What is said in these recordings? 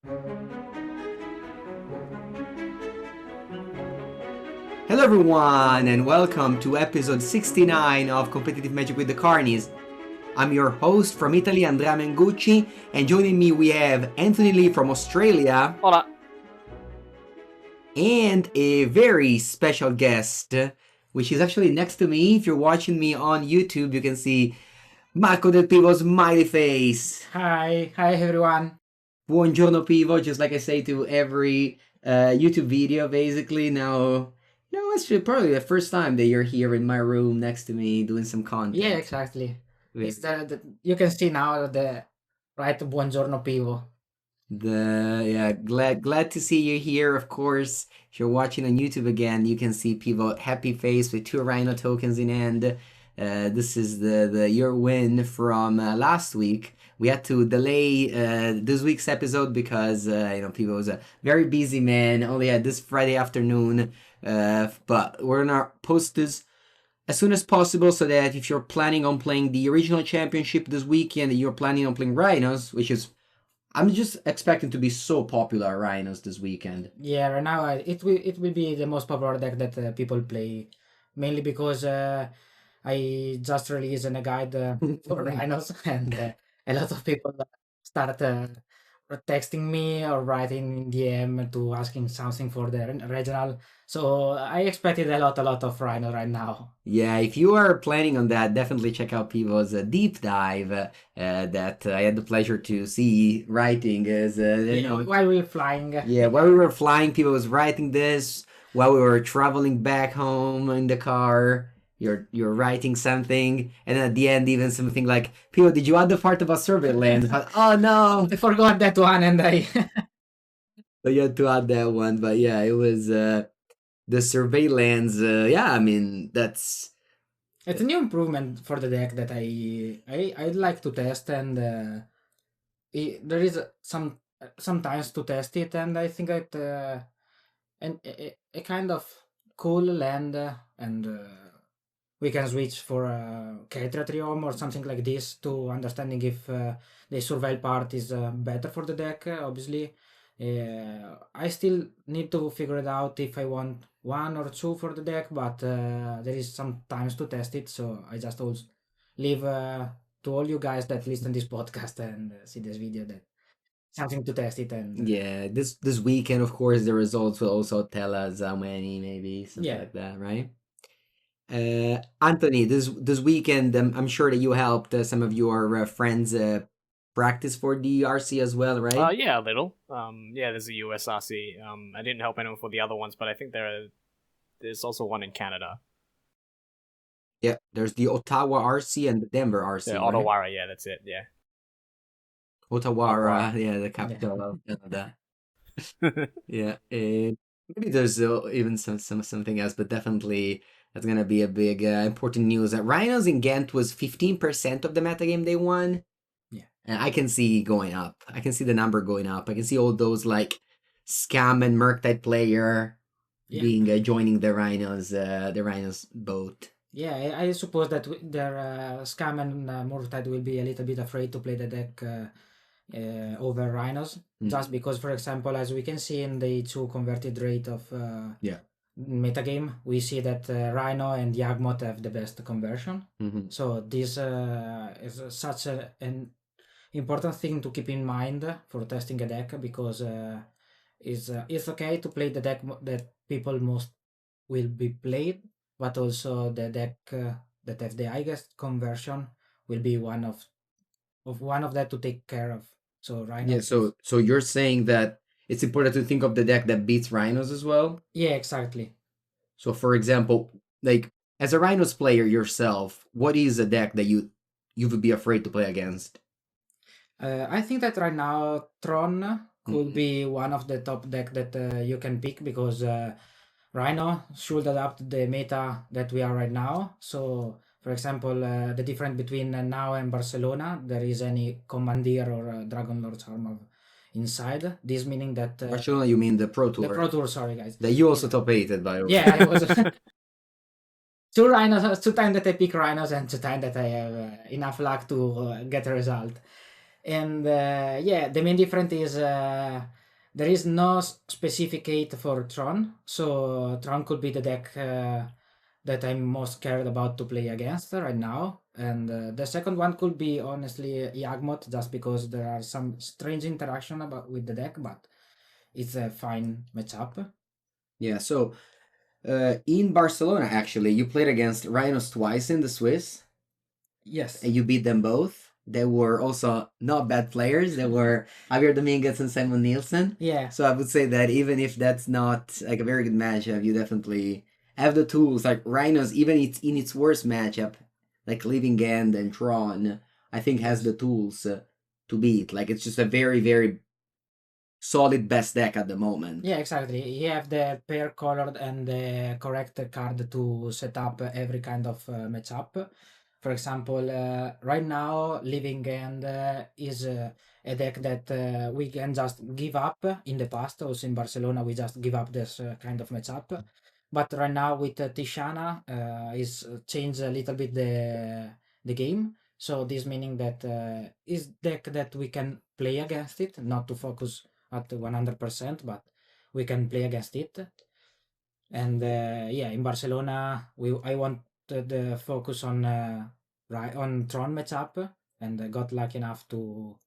Hello everyone and welcome to episode 69 of Competitive Magic with the Carnies. I'm your host from Italy, Andrea Mengucci, and joining me we have Anthony Lee from Australia. Hola. And a very special guest, which is actually next to me. If you're watching me on YouTube, you can see Marco del Pivo's smiley face. Hi everyone. Buongiorno Pivo, just like I say to every YouTube video basically. Now, it's probably the first time that you're here in my room next to me doing some content. Yeah, exactly. It's you can see now the right Buongiorno Pivo. Glad to see you here. Of course, if you're watching on YouTube again, you can see Pivo happy face with 2 Rhino tokens in hand. This is your win from last week. We had to delay this week's episode because Pivo was a very busy man. Only had this Friday afternoon, but we're gonna post this as soon as possible so that if you're planning on playing the original championship this weekend, you're planning on playing Rhinos, which is I'm just expecting to be so popular Rhinos this weekend. Yeah, right now it will be the most popular deck that people play, mainly because I just released a guide for Rhinos, and a lot of people start texting me or writing in DM to asking something for the regional. So I expected a lot of Rhino right now. Yeah, if you are planning on that, definitely check out Pivo's deep dive that I had the pleasure to see writing. While we were flying. Yeah, while we were flying, Pivo was writing this. While we were traveling back home in the car, you're writing something, and then at the end, even something like, Pivo, did you add the part about surveillance? Oh no! I forgot that one, and I... So you had to add that one, but yeah, it was... the surveillance, that's... It's a new improvement for the deck that I'd like to test, and there is sometimes to test it, and I think that a kind of cool land, and we can switch for a Catrium or something like this to understanding if the surveil part is better for the deck, obviously. I still need to figure it out if I want 1 or 2 for the deck, but there is some times to test it, so I just also leave to all you guys that listen to this podcast and see this video that something to test it. And yeah, this weekend, of course, the results will also tell us how many, maybe something like that, right? Anthony, this weekend, I'm sure that you helped some of your friends practice for the RC as well, right? Yeah, a little. There's a US RC. I didn't help anyone for the other ones, but I think there's also one in Canada. Yeah, there's the Ottawa RC and the Denver RC. Yeah, Ottawa, yeah, that's it, yeah. Ottawa, yeah, the capital of Canada. Yeah, maybe there's even something else, but definitely that's gonna be a big important news. Rhinos in Ghent was 15% of the metagame they won. Yeah, and I can see going up. I can see the number going up. I can see all those like Scam and Murktide player being joining the Rhinos boat. Yeah, I suppose that their Scam and Murktide will be a little bit afraid to play the deck over Rhinos, just because, for example, as we can see in the 2 converted rate of metagame, we see that Rhino and Yagoth have the best conversion. So this is such an important thing to keep in mind for testing a deck, because it's okay to play the deck that people most will be played, but also the deck that have the highest conversion will be one of that to take care of. So Rhinos. Yeah, so you're saying that it's important to think of the deck that beats Rhinos as well? Yeah, exactly. So for example, like as a Rhinos player yourself, what is a deck that you would be afraid to play against? I think that right now Tron could be one of the top deck that you can pick, because Rhino should adapt the meta that we are right now. So, for example, the difference between now and Barcelona, there is any Commandeer or Dragon Lord's Armor inside. This meaning that... Barcelona, you mean the Pro Tour? The Pro Tour, sorry guys. That you also top 8'd, by the way. Yeah, I was... 2 Rhinos, 2 times that I pick Rhinos and 2 times that I have enough luck to get a result. And yeah, the main difference is there is no specific hate for Tron, so Tron could be the deck that I'm most scared about to play against right now. And the second one could be honestly Yagoth, just because there are some strange interaction about with the deck, but it's a fine matchup. Yeah, so in Barcelona, actually, you played against Rhinos twice in the Swiss, Yes. and you beat them both. They were also not bad players. They were Javier Dominguez and Simon Nielsen. Yeah. So I would say that even if that's not like a very good matchup, you definitely have the tools. Like Rhinos, even in its worst matchup, like Living End and Tron, I think has the tools to beat. Like it's just a very, very solid best deck at the moment. Yeah, exactly. You have the pair colored and the correct card to set up every kind of matchup. For example, right now, Living End is a deck that we can just give up. In the past, also in Barcelona, we just give up this kind of matchup. But right now, with Tishana, is changed a little bit the game. So this meaning that is deck that we can play against it, not to focus at 100%, but we can play against it. And yeah, in Barcelona, I wanted the focus on on Tron matchup, and I got lucky enough to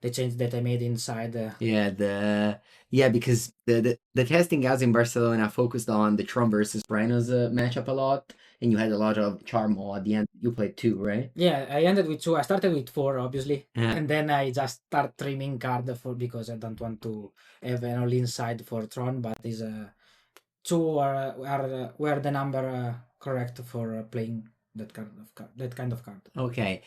the change that I made inside. Yeah, because the testing guys in Barcelona focused on the Trump versus Rhinos matchup a lot, and you had a lot of Charmo at the end. You played two, right? Yeah, I ended with 2. I started with 4, obviously, Yeah. and then I just start trimming card for because I don't want to have an all inside for Tron, but is 2 were the number correct for playing that kind of card. Okay.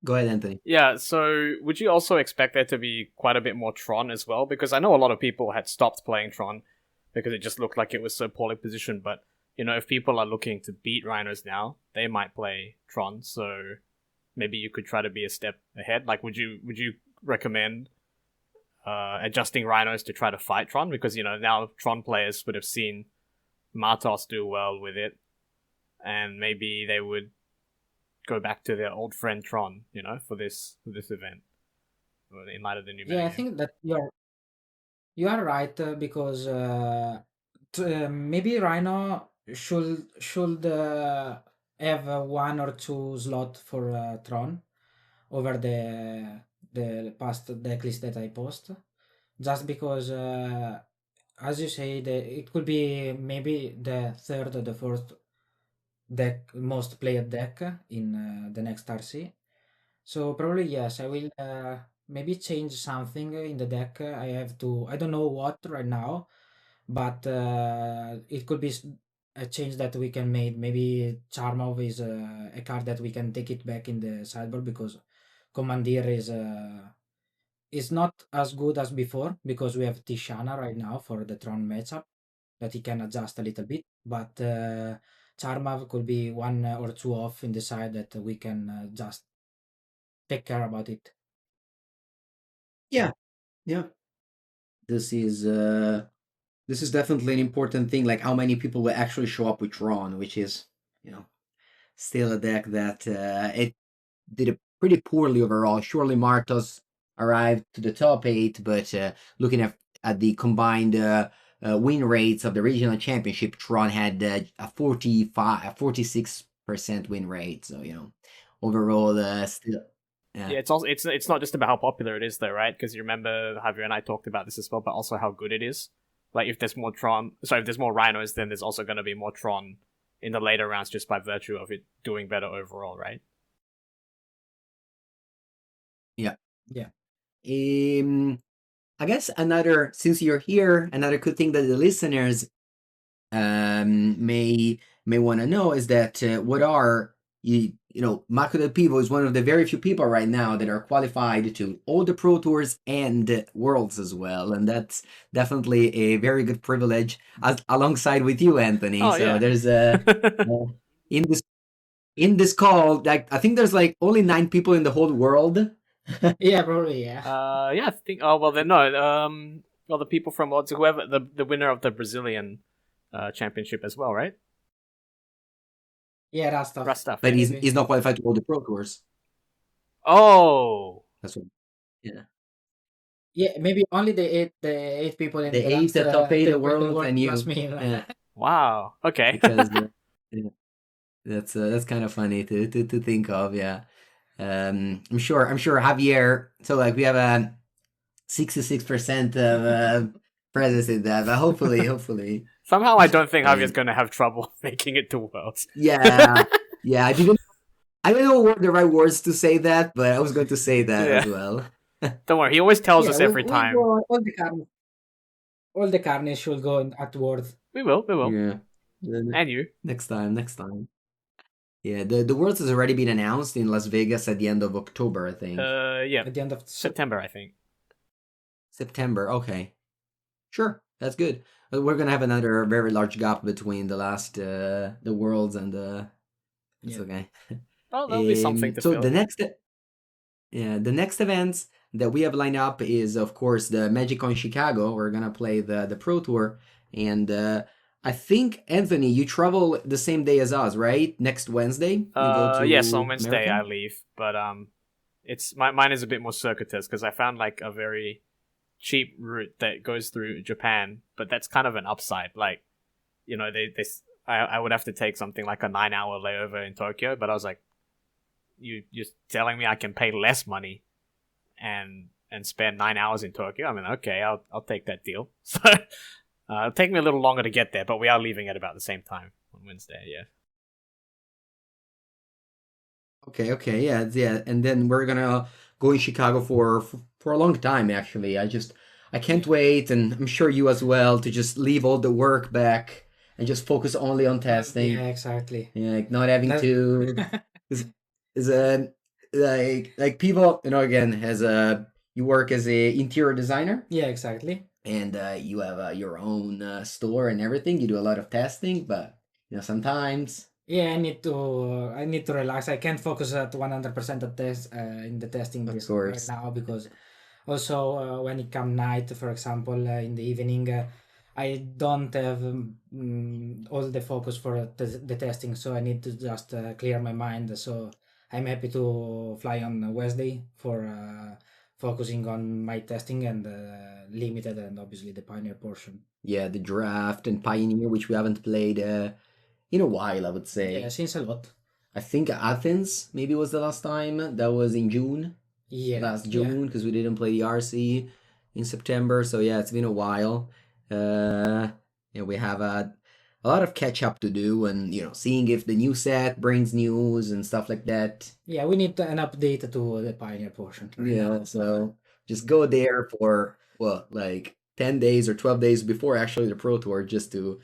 Go ahead, Anthony. Yeah, so would you also expect there to be quite a bit more Tron as well? Because I know a lot of people had stopped playing Tron because it just looked like it was so poorly positioned. But, you know, if people are looking to beat Rhinos now, they might play Tron. So maybe you could try to be a step ahead. Like, would you recommend adjusting Rhinos to try to fight Tron? Because, you know, now Tron players would have seen Martos do well with it. And maybe they would go back to their old friend Tron, you know, for this event, in light of the new Yeah, I metagame. think that you are right because maybe Rhino should have 1 or 2 slot for Tron over the past decklist that I post, just because as you say, it could be maybe the third or the fourth deck most played deck in the next RC. So probably yes, I will maybe change something in the deck. I have to. I don't know what right now, but it could be a change that we can make. Maybe Charmov is a card that we can take it back in the sideboard because Commandeer is not as good as before because we have Tishana right now for the Tron matchup that he can adjust a little bit. But Charmav could be 1 or 2 off in the side that we can just take care about it. Yeah. This is definitely an important thing. Like how many people will actually show up with Tron, which is still a deck that it did it pretty poorly overall. Surely Martos arrived to the top 8, but looking at the combined win rates of the regional championship, Tron had a 46% win rate. So overall, still. Yeah, it's also it's not just about how popular it is though, right? Because you remember Javier and I talked about this as well, but also how good it is. Like if there's more if there's more Rhinos, then there's also going to be more Tron in the later rounds just by virtue of it doing better overall, right? Yeah. Yeah. I guess since you're here, another good thing that the listeners may want to know is that what are Marco del Pivo is one of the very few people right now that are qualified to all the Pro Tours and Worlds as well, and that's definitely a very good privilege alongside with you, Anthony. Oh, so yeah. there's in this call, like I think there's like only 9 people in the whole world. Yeah, probably, yeah. Yeah, I think. Oh well, then no. Well, the people from whoever the winner of the Brazilian championship as well, right? Yeah, Rastaf. Rastaf. But Yeah. he's not qualified to all the Pro Tours. Oh, That's what. Yeah, Yeah, maybe only the eight people in the the eight, last the top eight in the in the world, world and plus you. me. Yeah, wow. Okay. because yeah, that's kind of funny to think of. Yeah, I'm sure Javier. So like we have a 66% of presence in that, but hopefully, Somehow I don't think Javier's and going to have trouble making it to Worlds. yeah, yeah. I don't know what the right words to say that, but I was going to say that Yeah. as well. Don't worry, he always tells Yeah, us we every we time. go all the carnage should go at World. We will. Yeah. Then And you. next time. Yeah, the Worlds has already been announced in Las Vegas at the end of October, I think. Yeah. At the end of September, I think. September, okay. Sure, that's good. But we're gonna have another very large gap between the last the Worlds and the. It's Yeah. okay. Well, there'll be something to So fill. the next events that we have lined up is of course the MagicCon Chicago. We're gonna play the Pro Tour, and I think Anthony, you travel the same day as us, right? Next Wednesday, you go Yes, on to Wednesday America. I leave, but it's mine is a bit more circuitous because I found like a very cheap route that goes through Japan, but that's kind of an upside. Like, you know, I would have to take something like a 9-hour layover in Tokyo, but I was like, you're telling me I can pay less money and spend 9 hours in Tokyo? I mean, okay, I'll take that deal. So it'll take me a little longer to get there, but we are leaving at about the same time on Wednesday. Yeah. Okay, yeah, and then we're gonna go in Chicago for a long time. Actually, I can't wait, and I'm sure you as well, to just leave all the work back and just focus only on testing. Yeah, exactly. Yeah, like not having That, to is a like people, again, has a you work as a interior designer, yeah, exactly. and you have your own store and everything. You do a lot of testing, but sometimes. Yeah, I need to relax. I can't focus at 100% of test in the testing Of this right course. now because also when it come night, for example, in the evening, I don't have all the focus for the testing, so I need to just clear my mind. So I'm happy to fly on Wednesday for focusing on my testing and limited and obviously the pioneer portion. Yeah, the draft and Pioneer, which we haven't played in a while, I would Yeah, say. since a lot. I think Athens maybe was the last time. That was in June, Yeah, last yeah. June, because we didn't play the RC in September. So yeah, it's been a while. Uh, yeah, we have a lot of catch up to do, and seeing if the new set brings news and stuff like that. Yeah, we need an update to the Pioneer portion right Yeah, now. so just go there for, well, like 10 days or 12 days before actually the Pro Tour, just to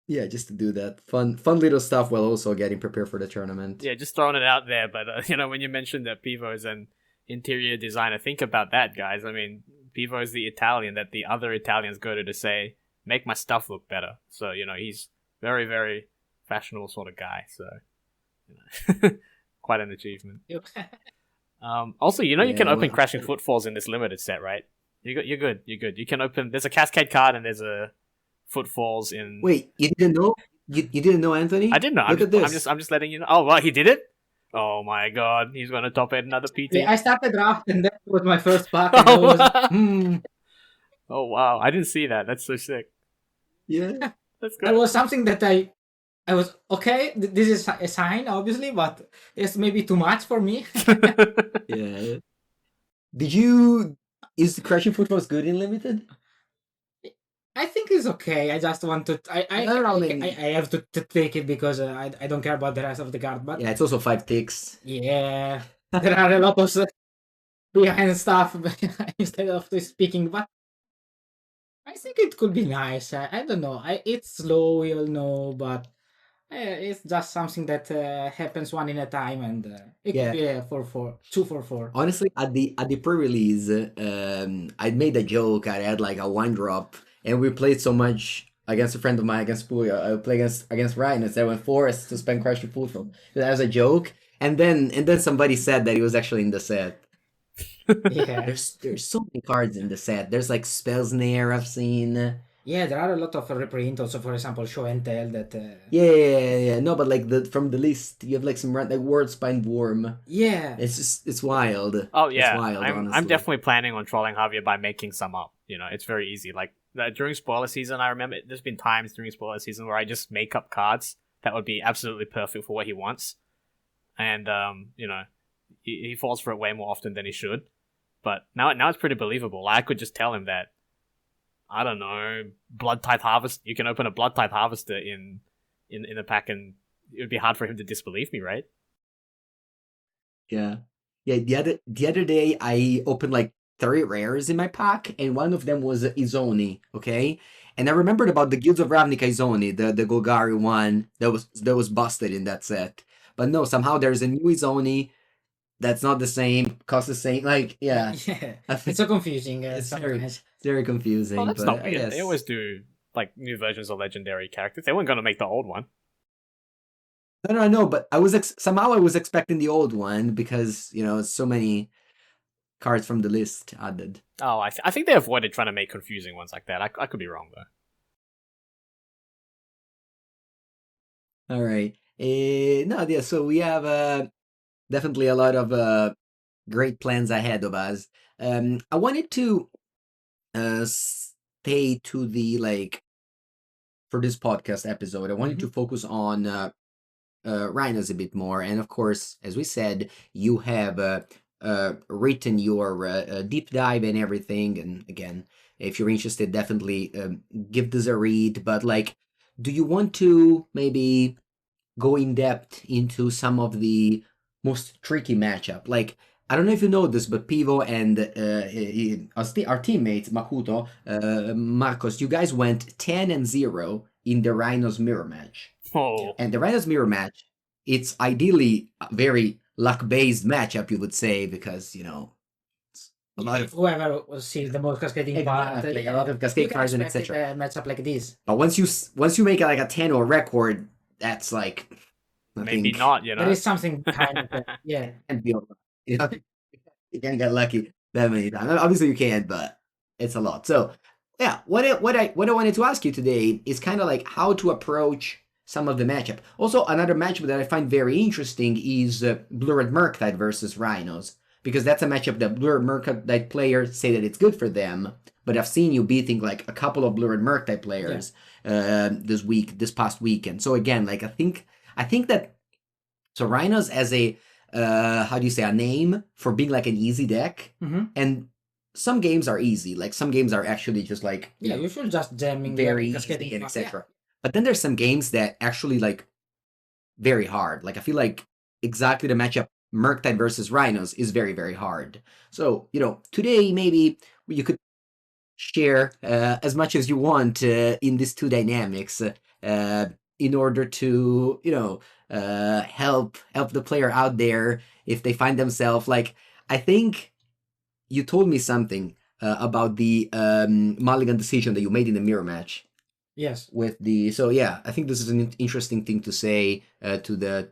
do that fun little stuff while also getting prepared for the tournament. Yeah, just throwing it out there. But when you mentioned that Pivo is an interior designer, think about that, guys. I mean, Pivo is the Italian that the other Italians go to say, make my stuff look better. So he's very, very fashionable sort of guy. So quite an achievement. Also, you Yeah, can open well, Crashing Footfalls in this limited set, right? You're good. You can open. There's a Cascade card and there's a Footfalls in. wait, you didn't know? You didn't know, Anthony? I didn't know. Look at this. I'm just letting you know. Oh, well, he did it. Oh my god, he's gonna top it another PT. Yeah, I started draft and that was my first pack and I was Oh wow, I didn't see that. That's so sick. Yeah. That's that good. was something that I was okay. This is a sign, obviously, but it's maybe too much for me. Yeah. Is the Crashing Footballs good in limited? I think it's okay. I just want to. I don't know, I have to take it because I don't care about the rest of the card. But Yeah, it's also 5 ticks. yeah, there are a lot of behind stuff instead of the speaking. But I think it could be nice. I don't know. It's slow, we all know, but it's just something that happens one in a time, and it Yeah. could be a 4-4, 2-4-4. Honestly, at the pre-release, I made a joke. I had like a wine drop, and we played so much against a friend of mine, against Puyo. I played against Rhinos. I went forced to spend Crash the Football. That was a joke, and then somebody said that he was actually in the set. Yeah, There's so many cards in the set. There's like Spellsnare I've seen. Yeah, there are a lot of reprint also, for example, show and tell that. Yeah. No, but like from the list, you have like some like word spine worm. Yeah. It's wild. Oh It's yeah, wild, I'm honestly. definitely planning on trolling Javier by making some up. It's very easy. Like during spoiler season, I remember there's been times during spoiler season where I just make up cards that would be absolutely perfect for what he wants, and he falls for it way more often than he should. But now it's pretty believable. I could just tell him that, I don't know, Blood-Tithe Harvest. You can open a Blood-Tithe Harvester in the pack, and it would be hard for him to disbelieve me, right? Yeah. Yeah, the other day I opened like 3 rares in my pack, and one of them was Izoni, okay? And I remembered about the Guilds of Ravnica Izoni, the Golgari one that was busted in that set. But no, somehow there's a new Izoni that's not the same, costs the same. Like, yeah. Yeah. I It's think so confusing it's sometimes. very Well, confusing, that's but not I weird. They always guess. do like new versions of legendary characters. They weren't going to make the old one. No, I know, but somehow I was expecting the old one because, so many cards from the list added. Oh, I think they avoided trying to make confusing ones like that. I could be wrong though. All right. No, yeah, so we have definitely a lot of great plans ahead of us. I wanted to stay to the like for this podcast episode. I wanted to focus on Rhinos a bit more, and of course, as we said, you have written your deep dive and everything. And again, if you're interested, definitely give this a read. But like, do you want to maybe go in depth into some of the most tricky matchup? Like, I don't know if you know this, but Pivo and our teammate Makuto, Marcos, you guys went 10-0 in the Rhinos mirror match. Oh, And the Rhinos mirror match, it's ideally a very luck-based matchup, you would say, because it's a lot of Whoever will see the most cascading part, exactly, a lot of cascade cards and expect etc. a matchup like this. But once you make it like a 10 or record, that's like I maybe think not. There is something behind it. Yeah. can't be you know, you can't get lucky that many times. Obviously you can, but it's a lot. So yeah, what I wanted to ask you today is kind of like how to approach some of the matchup. Also, another matchup that I find very interesting is Blurred Murktide versus Rhinos, because that's a matchup that Blurred Murktide players say that it's good for them. But I've seen you beating like a couple of Blurred Murktide players this past weekend. So again, like I think that so Rhinos as a how do you say, a name for being like an easy deck, and some games are easy, like some games are actually just like You should just jamming very the easy cascading and part. etc. But then there's some games that actually like very hard. Like I feel like exactly the matchup Murktide versus Rhinos is very very hard. So today maybe you could share as much as you want in these two dynamics in order to help the player out there if they find themselves like I think you told me something about the mulligan decision that you made in the mirror match Yes. so yeah, I think this is an interesting thing to say to the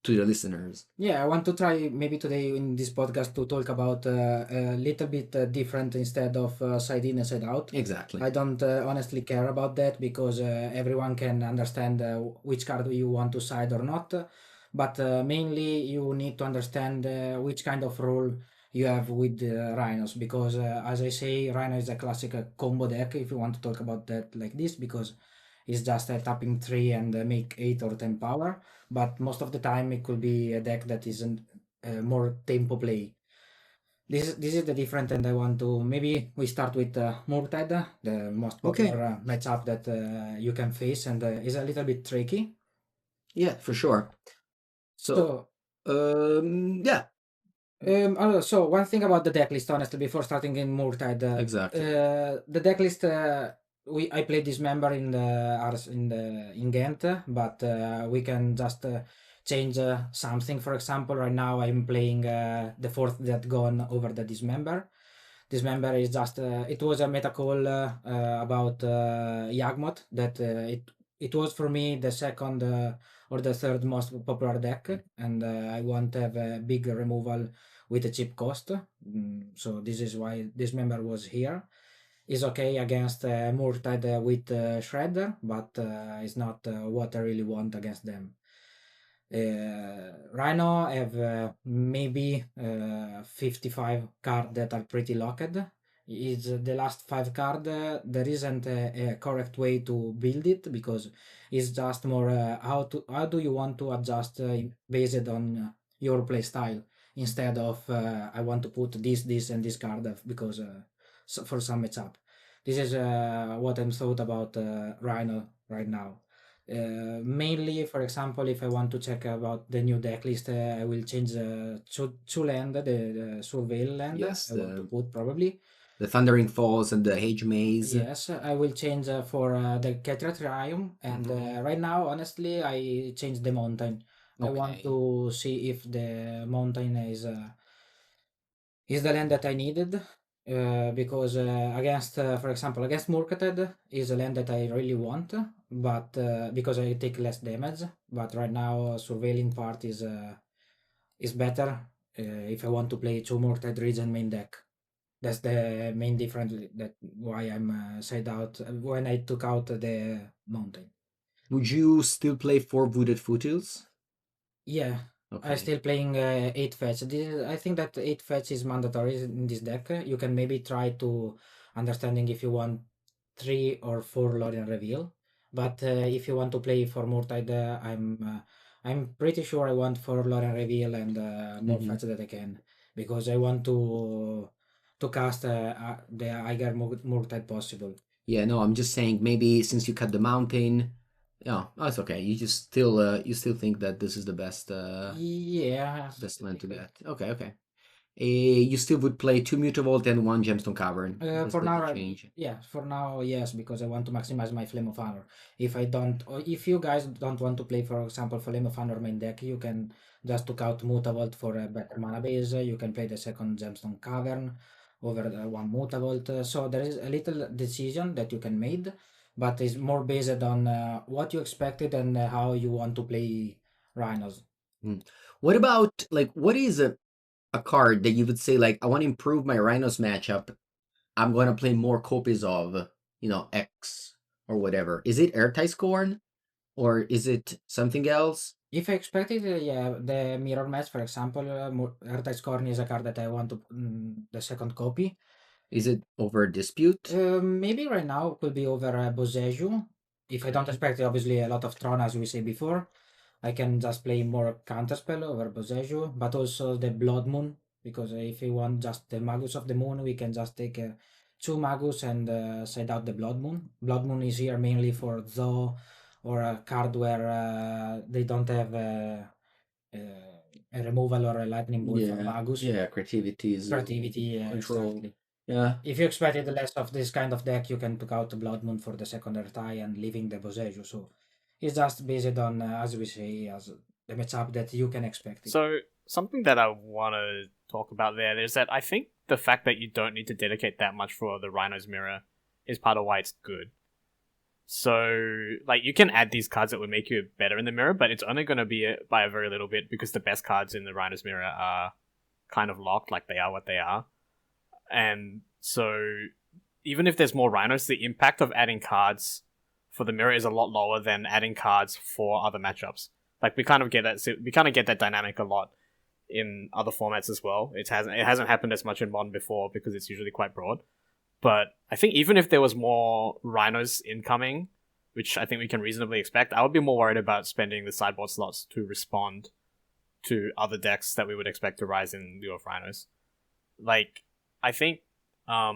listeners. Yeah, I want to try maybe today in this podcast to talk about a little bit different instead of side in and side out. Exactly. I don't honestly care about that because everyone can understand which card you want to side or not. But mainly you need to understand which kind of role you have with Rhinos, because as I say, Rhino is a classic combo deck if you want to talk about that like this, because it's just tapping 3 and make 8 or 10 power. But most of the time it could be a deck that isn't more tempo play. This is the different, and I want to maybe we start with Murktide, the most popular matchup that you can face, and is a little bit tricky. Yeah, for sure. So yeah. So one thing about the deck list, honestly, before starting in Murktide, Exactly. The deck list I played Dismember in Ghent, but we can just change something. For example, right now I'm playing the fourth Death Gone over the Dismember. Dismember is just it was a meta call about Yagoth that it was for me the second or the third most popular deck, and I want to have a big removal with a cheap cost. So this is why Dismember was here. is okay against Murktide with Shredder, but it's not what I really want against them. Rhino have maybe 55 cards that are pretty locked. Is the last 5 card there isn't a correct way to build it, because it's just more how do you want to adjust based on your play style, instead of I want to put this and this card because for some matchup. This is what I'm thought about Rhino right now. Mainly, for example, if I want to check about the new deck list, I will change two land, the Surveil land. Yes, I want to put probably. the Thundering Falls and the Hage Maze. Yes, I will change for the Catrium, and right now, honestly, I changed the mountain. I want Okay. to see if the mountain is the land that I needed. Because against, for example, against Murktide is a land that I really want, but because I take less damage. But right now, surveilling part is better if I want to play two Murktide region main deck. That's the main difference. That why I'm side out when I took out the mountain. Would you still play 4 Wooded Foothills? Yeah, Okay. I'm still playing 8 fetch. I think that 8 fetch is mandatory in this deck. You can maybe try to understanding if you want 3 or 4 Lorien Reveal. But if you want to play for Murktide, I'm pretty sure I want 4 Lorien Reveal and more fetch that I can, because I want to cast the higher Murktide possible. Yeah, no, I'm just saying maybe since you cut the mountain, yeah, oh, it's okay. You just you still think that this is the best Yeah, best land to get. Okay. You still would play 2 Mutavault and 1 Gemstone Cavern. This for now, doesn't change. yeah, for now, yes, because I want to maximize my Flame of Honor. If I don't, or if you guys don't want to play, for example, Flame of Honor main deck, you can just took out Mutavault for a better mana base. You can play the second Gemstone Cavern over the one Mutavault. So there is a little decision that you can make, but it's more based on what you expected and how you want to play Rhinos. What about like what is a card that you would say like I want to improve my Rhinos matchup? I'm gonna play more copies of, X or whatever. Is it Airtight Scorn? Or is it something else? If I expected, yeah, the mirror match, for example, Earth Scorn is a card that I want to the second copy. Is it over Dispute? Maybe right now could be over Boseju. If I don't expect, obviously, a lot of Tron, as we say before, I can just play more counterspell over Boseju, but also the Blood Moon, because if we want just the Magus of the Moon, we can just take two Magus and side out the Blood Moon. Blood Moon is here mainly for Zo, or a card where they don't have a removal or a lightning bolt from Magus. Yeah, creativity is Creativity, yeah, control. exactly. Yeah. If you expected less of this kind of deck, you can took out the Blood Moon for the second Ertai and leaving the Boseju. So it's just based on, as we say, as the matchup that you can expect. So something that I want to talk about there is that I think the fact that you don't need to dedicate that much for the Rhino's Mirror is part of why it's good. So, like, you can add these cards that would make you better in the mirror, but it's only going to be by a very little bit, because the best cards in the Rhinos Mirror are kind of locked, like they are what they are. And so, even if there's more Rhinos, the impact of adding cards for the mirror is a lot lower than adding cards for other matchups. Like, we kind of get that dynamic a lot in other formats as well. It hasn't happened as much in Modern before, because it's usually quite broad. But I think even if there was more Rhinos incoming, which I think we can reasonably expect, I would be more worried about spending the sideboard slots to respond to other decks that we would expect to rise in lieu of Rhinos. Like, I think, I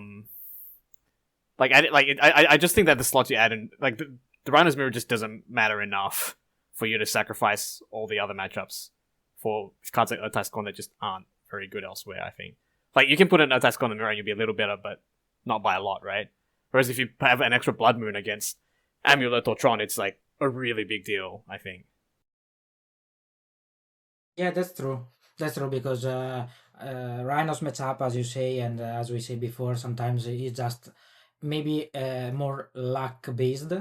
just think that the slots you add in, like, the Rhinos Mirror just doesn't matter enough for you to sacrifice all the other matchups for cards like Earth Scorn that just aren't very good elsewhere, I think. Like, you can put an Earth Scorn in the mirror and you'll be a little better, but not by a lot, right? Whereas if you have an extra Blood Moon against Amulet or Tron, it's like a really big deal, I think. Yeah, that's true. That's true, because Rhinos matchup, as you say, and as we say before, sometimes it's just maybe more luck based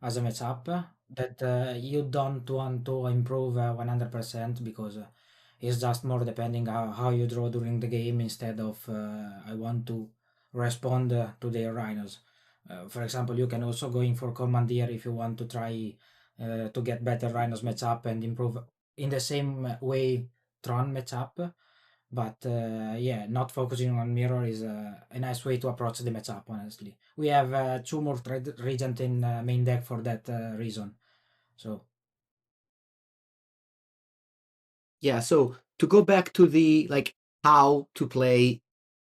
as a matchup, that you don't want to improve 100%, because it's just more depending how you draw during the game, instead of I want to respond to their Rhinos. For example, you can also go in for Commandeer if you want to try to get better Rhinos matchup and improve in the same way Tron matchup. But yeah, not focusing on mirror is a nice way to approach the matchup. Honestly, we have two more regent in main deck for that reason. So Yeah. So to go back to the like how to play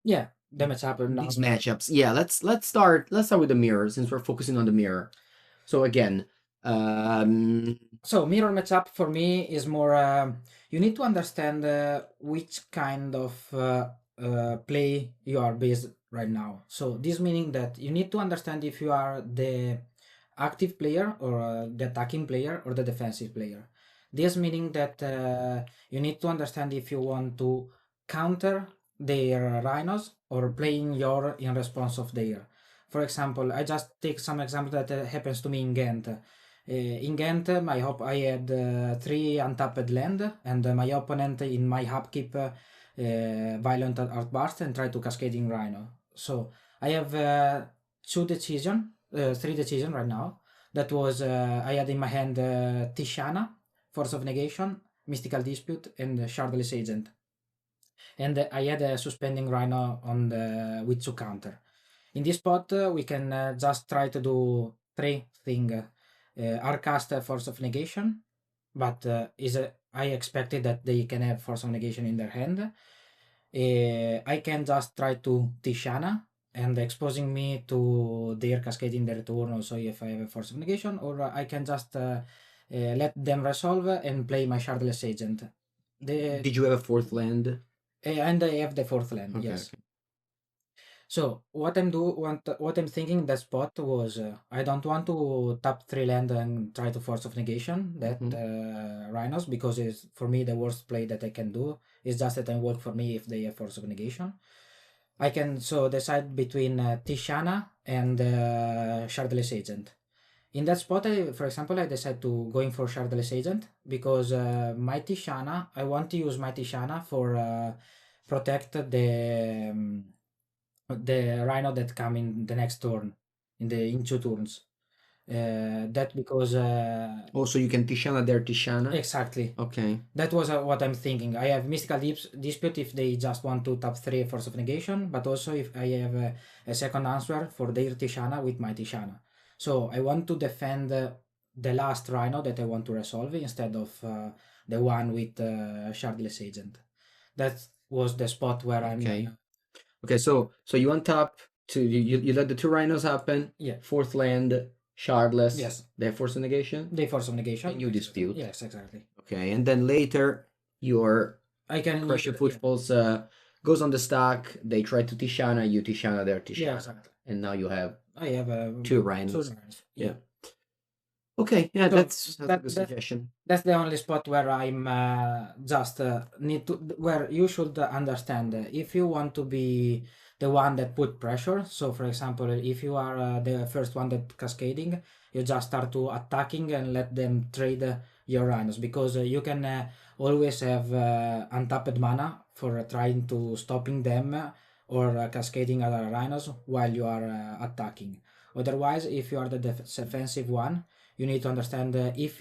yeah, the matchup now. these matchups. Yeah. Let's start with the mirror since we're focusing on the mirror. So again, so mirror matchup for me is more. You need to understand which kind of play you are based right now. So this meaning that you need to understand if you are the active player or the attacking player or the defensive player. This meaning that you need to understand if you want to counter their rhinos or playing your in response of their. For example, I just take some example that happens to me in Ghent. In Ghent, I had 3 untapped land, and my opponent in my upkeep violent outburst and try to cascading rhino. So I have 3 decision right now. That was I had in my hand Tishana, Force of Negation, Mystical Dispute, and Shardless Agent. And I had a suspending rhino on the Witsu counter. In this spot, we can just try to do 3 things. Arcast Force of Negation, but I expected that they can have Force of Negation in their hand. I can just try to Tishana and exposing me to their cascade in their turn also if I have a Force of Negation, or I can just let them resolve and play my Shardless Agent. did you have a fourth land? And I have the 4th land, Okay, yes. okay. So what I'm thinking in that spot was I don't want to tap 3 land and try to Force of Negation that Rhinos, because it's for me the worst play that I can do. It's just that it work for me if they have Force of Negation. I can so decide between Tishana and Shardless Agent. In that spot, for example, I decide to going for Shardless Agent because my Tishana, I want to use my Tishana for protect the rhino that come in the next turn in 2 turns. That because Also, you can Tishana their Tishana. exactly. Okay. That was what I'm thinking. I have Mystical Dispute if they just want to tap 3 Force of Negation, but also if I have a second answer for their Tishana with my Tishana. So I want to defend the last Rhino that I want to resolve instead of the one with Shardless Agent. That was the spot where Okay. I'm. Okay, so you untap to you let the 2 rhinos happen. Yeah. 4th land, shardless. Yes. They have Force of Negation. They Force of Negation. And you dispute. Yes, exactly. Okay, and then later your I can Crush of Footfalls goes on the stack. They try to Tishana, you Tishana their Tishana. Yeah, exactly. And now you have I have 2 rhinos. 2 rhinos. Yeah. Okay, yeah, So that's a good suggestion. That's the only spot where I'm just need to where you should understand if you want to be the one that put pressure. So, for example, if you are the first one that cascading, you just start to attacking and let them trade your rhinos because you can always have untapped mana for trying to stopping them or cascading other rhinos while you are attacking. Otherwise, if you are the defensive one, you need to understand if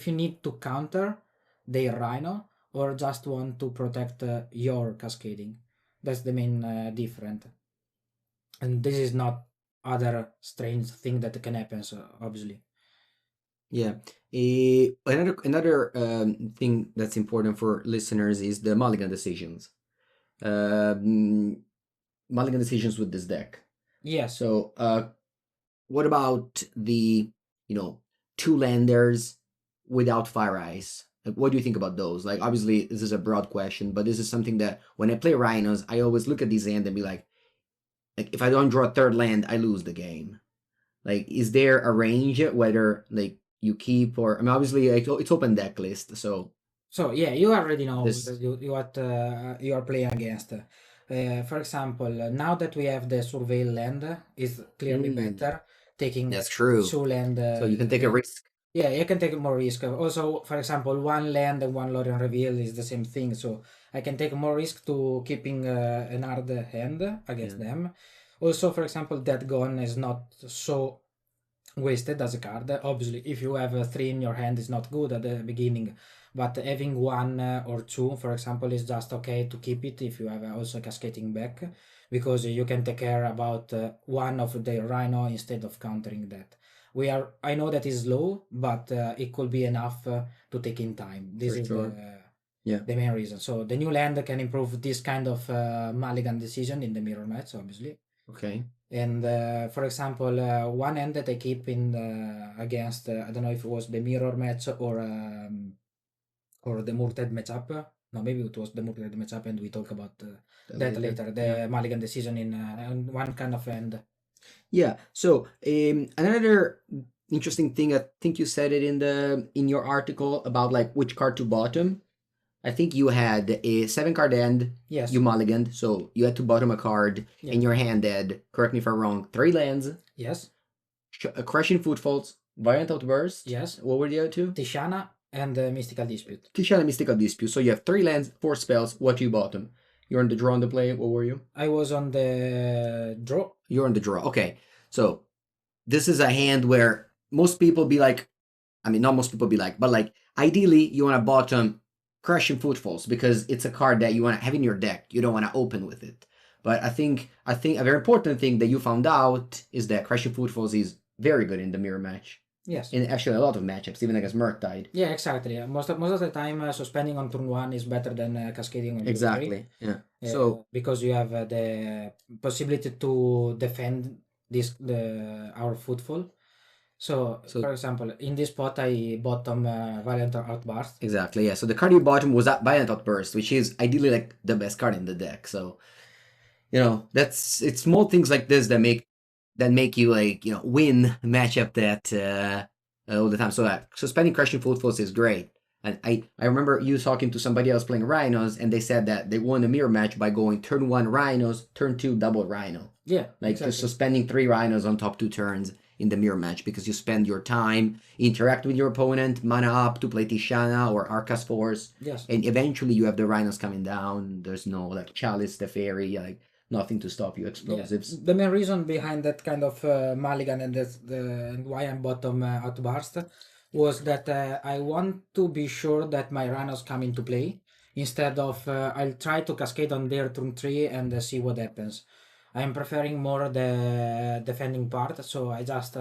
you need to counter their rhino or just want to protect your cascading. That's the main difference, and this is not other strange thing that can happen. So obviously, Yeah. Another thing that's important for listeners is the mulligan decisions. Mulligan decisions with this deck. yes. So what about the 2 landers without Fire Ice? Like, what do you think about those? Like, obviously, this is a broad question, but this is something that when I play Rhinos, I always look at these hand and be like, if I don't draw a 3rd land, I lose the game. Like, is there a range whether like you keep or I mean, obviously it's open deck list, so. So yeah, you already know This- what you are playing against. For example, now that we have the surveil land, is clearly better taking That's true. 2 land. So you can take a risk. Yeah, you can take more risk. Also, for example, one land and one Lorien reveal is the same thing, so I can take more risk to keeping an hard hand against Yeah. them. Also, for example, that gun is not so wasted as a card. Obviously, if you have three in your hand, is not good at the beginning, but having one or two, for example, is just okay to keep it if you have also cascading back, because you can take care about one of the Rhino instead of countering that. I know that is low, but it could be enough to take in time. This For is sure. Yeah. the main reason. So the new land can improve this kind of mulligan decision in the mirror match, obviously. Okay. And for example, one end that I keep in against I don't know if it was the mirror match or the Murktide matchup. No, maybe it was the Murktide matchup, and we talk about that later. The Yeah. mulligan decision in one kind of end. Yeah. So another interesting thing, I think you said it in your article about like which card to bottom. I think you had a 7-card end. Yes. You mulliganed, so you had to bottom a card. Yeah. In your hand had, correct me if I'm wrong, 3 lands. Yes. Crushing Footfalls, Violent Outburst. Yes. What were the other two? Tishana and Mystical Dispute. Tishana, Mystical Dispute. So you have 3 lands, 4 spells. What do you bottom? You're on the draw on the play. What were you? I was on the draw. You're on the draw. Okay. So this is a hand where most people be like, I mean, not most people be like, but like ideally you want to bottom Crushing Footfalls because it's a card that you want to have in your deck. You don't want to open with it. But I think a very important thing that you found out is that Crushing Footfalls is very good in the mirror match. Yes. In actually a lot of matchups, even against Murktide. Yeah, exactly. Most of the time, suspending on turn one is better than cascading on turn Exactly. three. Yeah. So because you have the possibility to defend our footfall. So, for example, in this spot, I bottom Violent Outburst. Exactly. Yeah. So the card you bottom was that Violent Outburst, which is ideally like the best card in the deck. So, it's small things like this that make you like win matchup that all the time. So suspending Crushing Footfalls is great. And I remember you talking to somebody else playing Rhinos, and they said that they won a mirror match by going turn 1 Rhinos, turn 2 double Rhino. Yeah, like exactly. Just suspending 3 Rhinos on top 2 turns in the mirror match because you spend your time interact with your opponent, mana up to play Tishana or Arcas Force. Yes. And eventually you have the Rhinos coming down. There's no like Chalice, the Fairy, like nothing to stop you, explosives. Yeah. The main reason behind that kind of mulligan and why I'm bottom Outburst was that I want to be sure that my Rhinos come into play instead of I'll try to cascade on their turn 3 and see what happens. I'm preferring more the defending part, so I just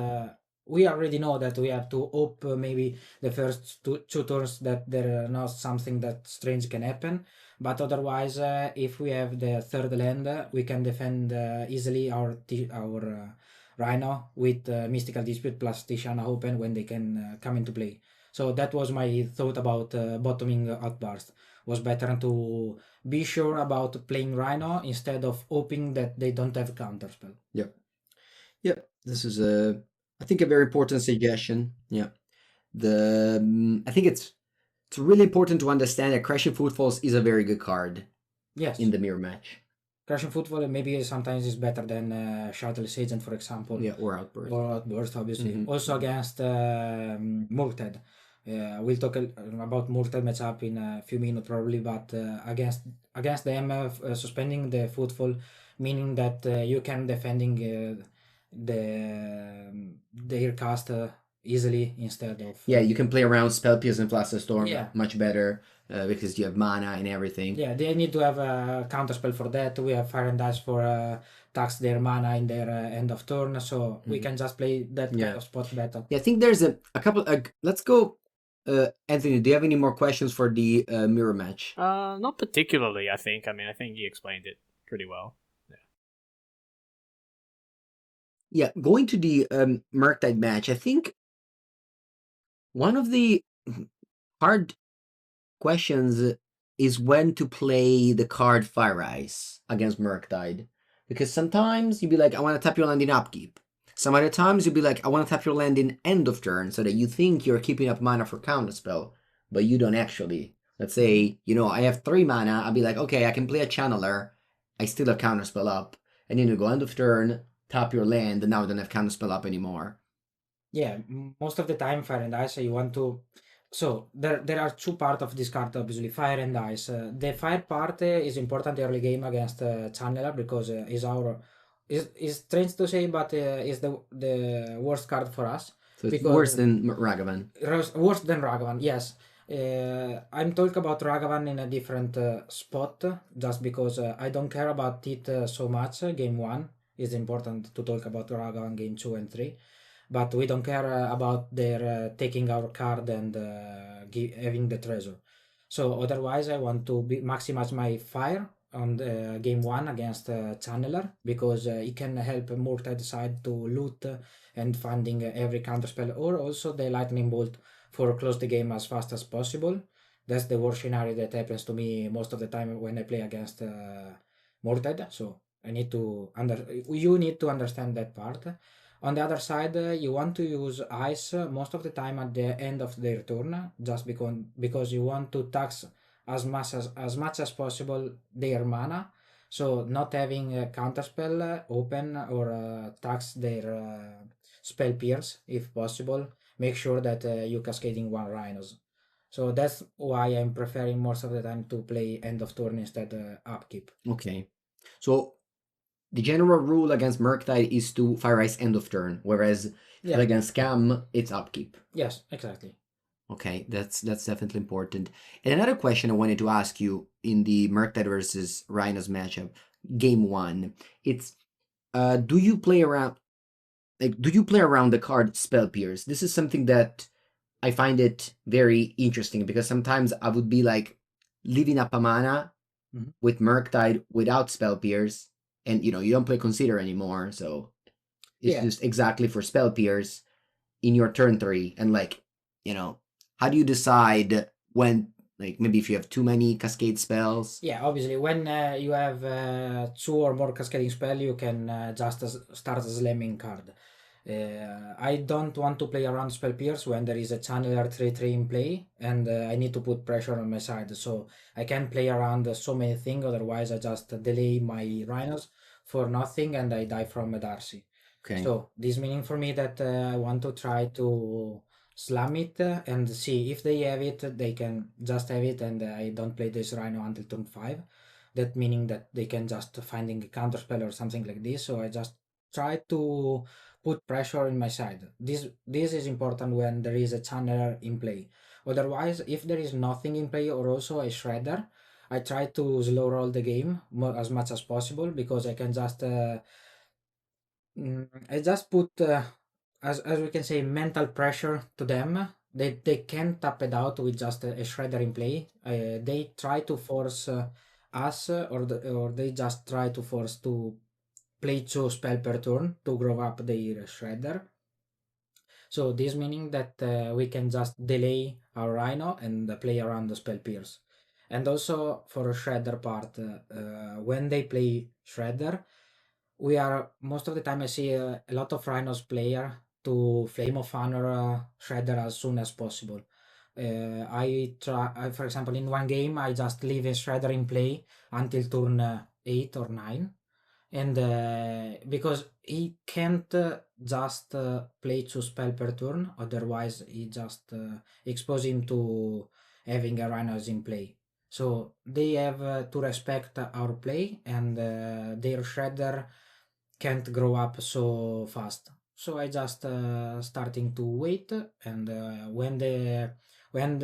we already know that we have to hope maybe the first two turns that there are not something that strange can happen, but otherwise if we have the third land we can defend easily our Rhino with Mystical Dispute plus Tishana Open when they can come into play. So that was my thought about bottoming Outburst. Was better to be sure about playing Rhino instead of hoping that they don't have counterspell. Yep. This is I think a very important suggestion. Yeah. I think it's really important to understand that Crushing Footfalls is a very good card. Yes. In the mirror match. Crushing Footfall maybe sometimes is better than Shuttless Agent, for example. Yeah, or Outburst. Or Outburst, obviously. Mm-hmm. Also against Murktide. We'll talk about Murktide matchup in a few minutes probably, but against them suspending the footfall, meaning that you can defending their cast easily instead of... Yeah, you can play around Spell Pierce and Flash Storm much better because you have mana and everything. Yeah, they need to have a counterspell for that. We have Fire and Ice for tax their mana in their end of turn, so we can just play that kind of spot better. Yeah, I think there's a couple... let's go... Anthony, do you have any more questions for the mirror match? Not particularly, I think. I mean, I think he explained it pretty well. Yeah, going to the Murktide match, I think one of the hard questions is when to play the card Fire Ice against Murktide. Because sometimes you'd be like, I want to tap your land in upkeep. Some other times you'd be like, I want to tap your land in end of turn so that you think you're keeping up mana for counterspell, but you don't actually. Let's say, I have 3 mana, I'll be like, okay, I can play a Channeler, I still have counterspell up, and then you go end of turn, tap your land, and now I don't have counterspell up anymore. Yeah, most of the time, fire and ice, you want to. So there are two parts of this card, obviously, fire and ice. The fire part is important early game against Channeler because is our is strange to say, but is the worst card for us So it's because worse than Ragavan. worse than Ragavan. Yes, I'm talking about Ragavan in a different spot just because I don't care about it so much. Game one is important to talk about Ragavan. Game two and three, but we don't care about their taking our card and having the treasure. So otherwise, I want to maximize my fire on the game one against Channeler because it can help Murktide side to loot and finding every counter spell, or also the lightning bolt for close the game as fast as possible. That's the worst scenario that happens to me most of the time when I play against Murktide. So I need to you need to understand that part. On the other side, you want to use ice most of the time at the end of their turn, just because you want to tax as much as possible their mana. So not having a counterspell open or tax their spell pierce if possible. Make sure that you cascading one rhinos. So that's why I'm preferring most of the time to play end of turn instead upkeep. Okay. So the general rule against Murktide is to fire ice end of turn, whereas Yeah. against Scam, it's upkeep. Yes, exactly. Okay, that's definitely important. And another question I wanted to ask you in the Murktide versus Rhinos matchup, game one, it's do you play around the card Spell Pierce? This is something that I find it very interesting because sometimes I would be like living up a mana with Murktide without Spell Pierce, and you don't play Consider anymore, so it's just exactly for Spell Pierce in your turn 3, and how do you decide when, like, maybe if you have too many cascade spells? Yeah, obviously, when you have two or more cascading spell, you can just start slamming card. I don't want to play around spell pierce when there is a channeler 3/3 in play, and I need to put pressure on my side. So I can't play around so many things. Otherwise, I just delay my rhinos for nothing, and I die from a Darcy. Okay. So this meaning for me that I want to try to slam it and see if they have it, they can just have it, and I don't play this Rhino until turn 5. That meaning that they can just finding a counter spell or something like this. So I just try to put pressure in my side. This is important when there is a channeler in play. Otherwise, if there is nothing in play or also a shredder, I try to slow roll the game as much as possible because I can just I just put as we can say mental pressure to them. They can't tap it out with just a shredder in play. They try to force us or they just try to force to play 2 spell per turn to grow up their shredder. So this meaning that we can just delay our rhino and play around the spell pierce. And also for a shredder part, when they play shredder, we are most of the time I see a lot of rhinos player to flame of honor shredder as soon as possible. For example, in one game I just leave a shredder in play until turn 8 or 9, and because he can't just play 2 spell per turn, otherwise he just expose him to having a rhinos in play. So they have to respect our play, and their shredder can't grow up so fast. So I just starting to wait, and when the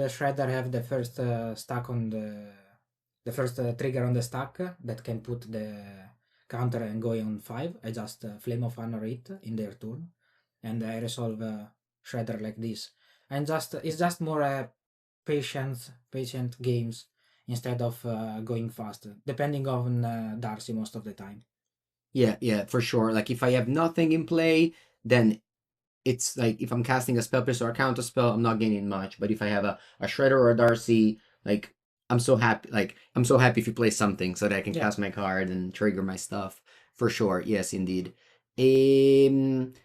shredder have the first stack on the first trigger on the stack that can put the counter and go on 5, I just flame of honor it in their turn, and I resolve shredder like this. And just it's just more patient games instead of going fast, depending on Darcy most of the time. Yeah, for sure. Like if I have nothing in play, then it's like if I'm casting a spell pierce or a counter spell, I'm not gaining much. But if I have a shredder or a Darcy, like I'm so happy. Like I'm so happy if you play something so that I can cast my card and trigger my stuff. For sure. Yes, indeed. It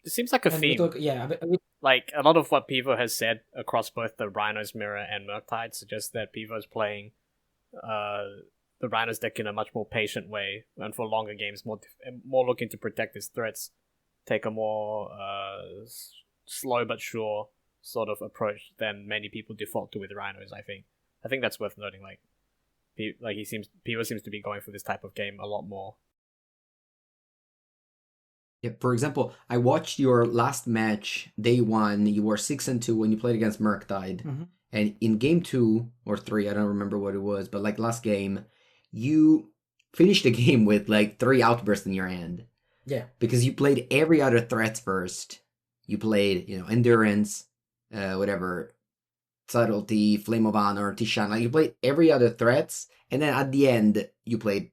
seems like a And we theme. talk, yeah, Like a lot of what Pivo has said across both the Rhinos mirror and Murktide suggests that Pivo's playing the Rhinos deck in a much more patient way and for longer games, more looking to protect his threats. take a more slow but sure sort of approach than many people default to with Rhinos. I think that's worth noting. Like Pivo seems to be going for this type of game a lot more. Yeah, for example, I watched your last match, day one. You were 6-2 when you played against Murktide. Mm-hmm. And in game 2 or 3, I don't remember what it was, but like last game, you finished the game with like 3 outbursts in your hand. Yeah. Because you played every other threat first. You played, endurance, whatever, subtlety, flame of honor, Tishan. Like you played every other threats, and then at the end you played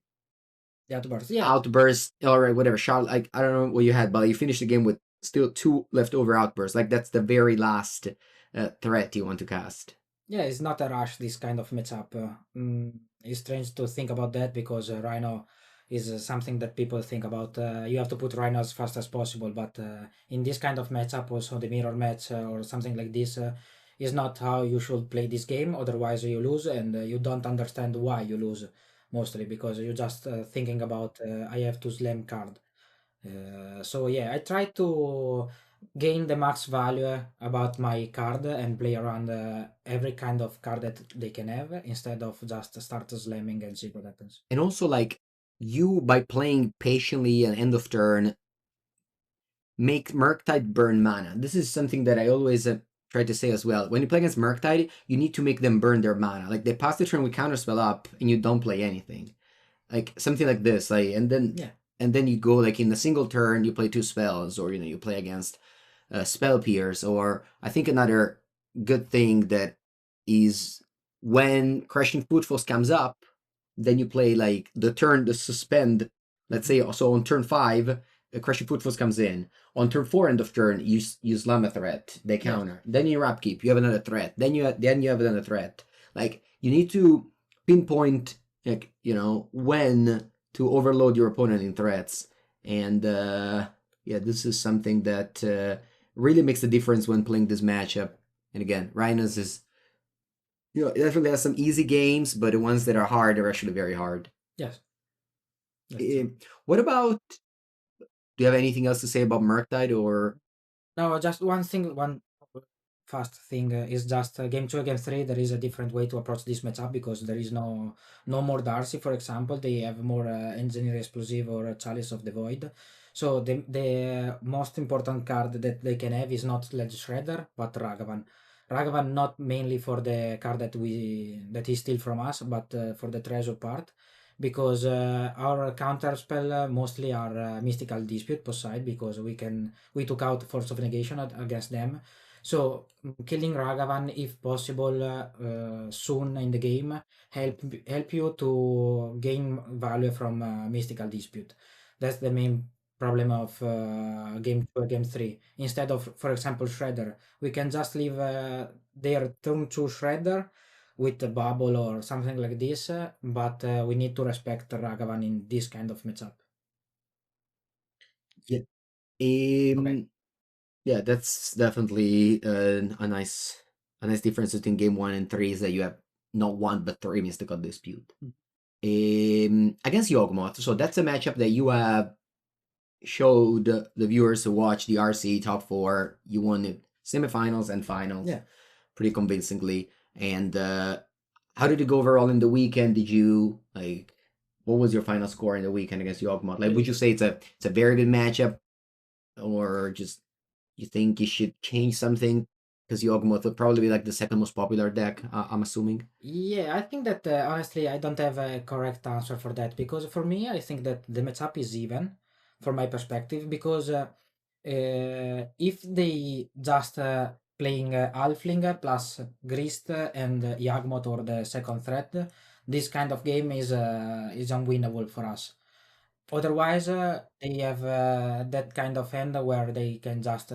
The outburst. Yeah. outburst or whatever shot. Like I don't know what you had, but you finished the game with still 2 leftover outbursts. Like that's the very last threat you want to cast. Yeah, it's not a rush, this kind of matchup. It's strange to think about that because Rhino is something that people think about. You have to put Rhino as fast as possible, but in this kind of matchup, also the mirror match or something like this, is not how you should play this game. Otherwise, you lose, and you don't understand why you lose, mostly because you're just thinking about I have to slam card. So yeah, I try to gain the max value about my card and play around every kind of card that they can have instead of just start slamming and see what happens. And also like you by playing patiently and end of turn make Murktide burn mana. This is something that I always try to say as well. When you play against Murktide, you need to make them burn their mana. Like they pass the turn with counterspell up and you don't play anything. Like something like this. Like and then you go like in a single turn you play 2 spells, or you play against spell pierce. Or I think another good thing that is when Crushing Footfalls comes up, then you play like the suspend. Let's say so on turn 5, Crushing Footfalls comes in. On turn 4, end of turn, you slam a threat. They counter. Then you upkeep. You have another threat. Then you have another threat. Like you need to pinpoint, like when to overload your opponent in threats. And this is something that really makes a difference when playing this matchup. And again, Rhinos is it definitely has some easy games, but the ones that are hard are actually very hard. Yes. What about? Do you have anything else to say about Murktide or? No, just one thing, one fast thing is just game 2 against 3. There is a different way to approach this matchup because there is no more Darcy, for example. They have more Engineer Explosive or Chalice of the Void. So the most important card that they can have is not Sledge Shredder, but Ragavan. Ragavan not mainly for the card that he steal from us, but for the treasure part. Because our counter spell mostly are Mystical Dispute post-side because we took out Force of Negation against them. So killing Ragavan, if possible, soon in the game, help you to gain value from Mystical Dispute. That's the main problem of game 2 against 3. Instead of, for example, Shredder, we can just leave their turn 2 Shredder with a bubble or something like this, but we need to respect Ragavan in this kind of matchup. Yeah. Okay. Yeah, that's definitely a nice difference between game 1 and 3 is that you have not 1 but 3 mystical dispute. Against Yagoth. So that's a matchup that you have showed the viewers to watch the RC top 4. You won it semifinals and finals. Yeah. Pretty convincingly. And how did it go overall in the weekend? Did you like what was your final score in the weekend against Yagoth? Like would you say it's a very good matchup, or just you think you should change something? Because Yagoth would probably be like the second most popular deck, I'm assuming. Yeah, I think that honestly, I don't have a correct answer for that because for me, I think that the matchup is even from my perspective because if they just playing Halfling plus Grist and Yagmoth or the second threat, this kind of game is unwinnable for us. Otherwise, they have that kind of hand where they can just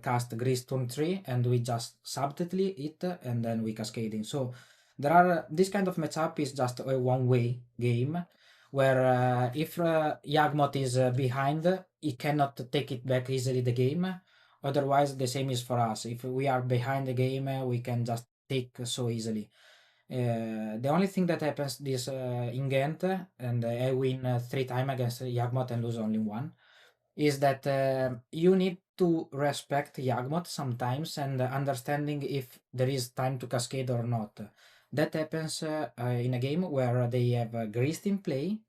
cast Grease turn 3 and we just subtly it and then we cascading. So there are this kind of matchup is just a one-way game where if Yagmoth is behind, he cannot take it back easily the game. Otherwise, the same is for us. If we are behind the game, we can just take so easily. The only thing that happens this in Ghent, and I win 3 times against Yagmoth and lose only 1. is that you need to respect Yagoth sometimes and understanding if there is time to cascade or not. That happens in a game where they have Grist in play.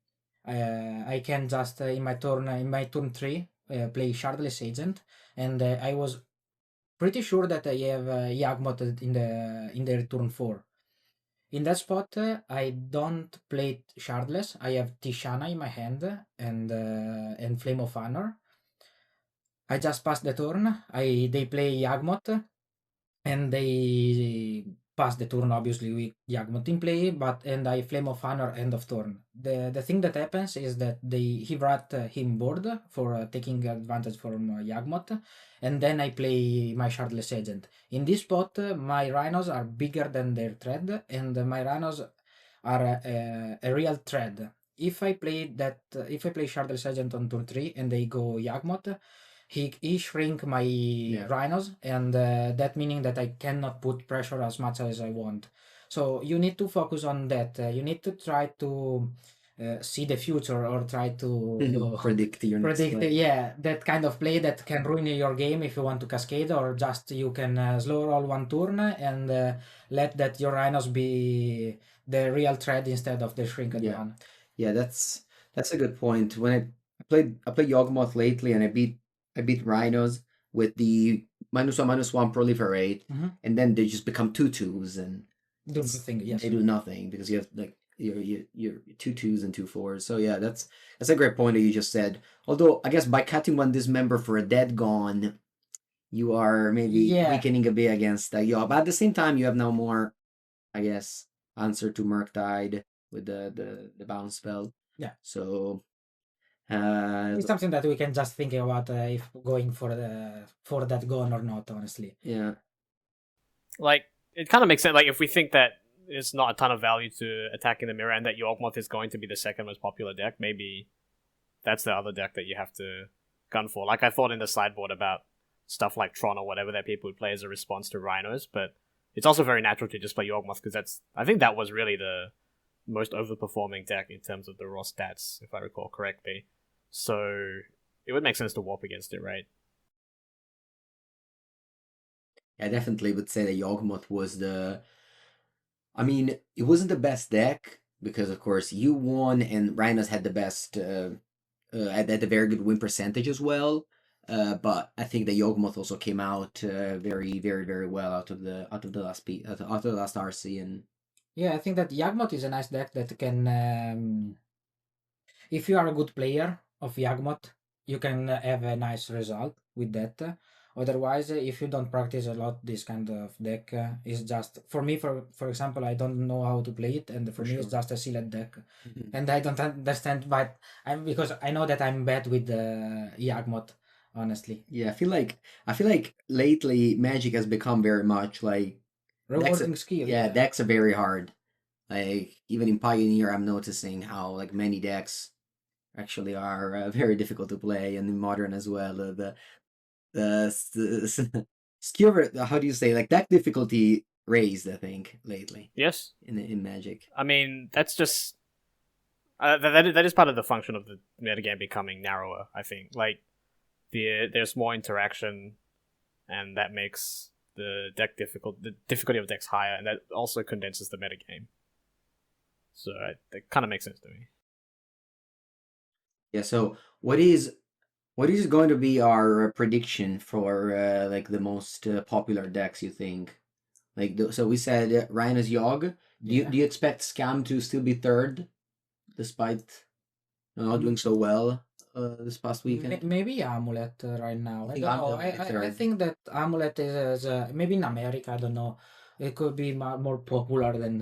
I can just in my turn 3 play Shardless Agent, and I was pretty sure that I have Yagoth in the turn 4. In that spot, I don't play Shardless. I have Tishana in my hand and Flame of Honor. I just pass the turn. They play Yagmoth and they pass the turn obviously with Yagmoth in play, and I Flame of Honor end of turn. The thing that happens is that he brought him board for taking advantage from Yagmoth, and then I play my Shardless Agent. In this spot, my Rhinos are bigger than their thread, and my Rhinos are a real thread. If I play Shardless Agent on turn 3 and they go Yagmoth, he shrink my Rhinos, and that meaning that I cannot put pressure as much as I want. So you need to focus on that. You need to try to see the future or try to predict your next play. Yeah, that kind of play that can ruin your game if you want to cascade, or just you can slow roll one turn and let that your Rhinos be the real threat instead of the shrinked one. Yeah, that's a good point. When I played Yawgmoth lately, and I beat Rhinos with the -1/-1 proliferate, and then they just become 2/2s and do nothing. Yes, they do nothing because you have like your 2/2s and 2/4s. So yeah, that's a great point that you just said. Although I guess by cutting one dismember for a dead gone, you are maybe weakening a bit against Yaw. But at the same time, you have now more, I guess, answer to Murktide with the bounce spell. Yeah. So it's something that we can just think about if going for that gone or not, honestly. Yeah. Like, it kind of makes sense. Like, if we think that there's not a ton of value to attacking the mirror and that Yawgmoth is going to be the second most popular deck, maybe that's the other deck that you have to gun for. Like, I thought in the sideboard about stuff like Tron or whatever that people would play as a response to Rhinos, but it's also very natural to just play Yawgmoth because I think that was really the most overperforming deck in terms of the raw stats, if I recall correctly. So it would make sense to warp against it, right? I definitely would say that Yawgmoth was I mean, it wasn't the best deck because, of course, you won and Rhinos had the best, had a very good win percentage as well. But I think that Yawgmoth also came out very, very, very well out of the last RC. And yeah, I think that Yawgmoth is a nice deck that can, if you are a good player of Yawgmoth, you can have a nice result with that. Otherwise, if you don't practice a lot, this kind of deck is just for me. For example, I don't know how to play it, and for me, it's just a sealed deck, and I don't understand. But because I know that I'm bad with Yawgmoth, honestly. Yeah, I feel like lately Magic has become very much like rewarding skill. Yeah, decks are very hard. Like even in Pioneer, I'm noticing how like many decks actually are very difficult to play, and in Modern as well. The skill, how do you say, like deck difficulty raised, I think, lately. Yes. In Magic. I mean, that's just that is part of the function of the metagame becoming narrower. I think like there's more interaction, and that makes the difficulty of decks higher, and that also condenses the metagame. So that kind of makes sense to me. Yeah. So what is going to be our prediction for like the most popular decks? You think? Like so, we said Rhinos Yogg. Do you expect Scam to still be third, despite not doing so well this past weekend? Maybe Amulet right now. I don't know. I think that Amulet is maybe in America. I don't know. It could be more popular than.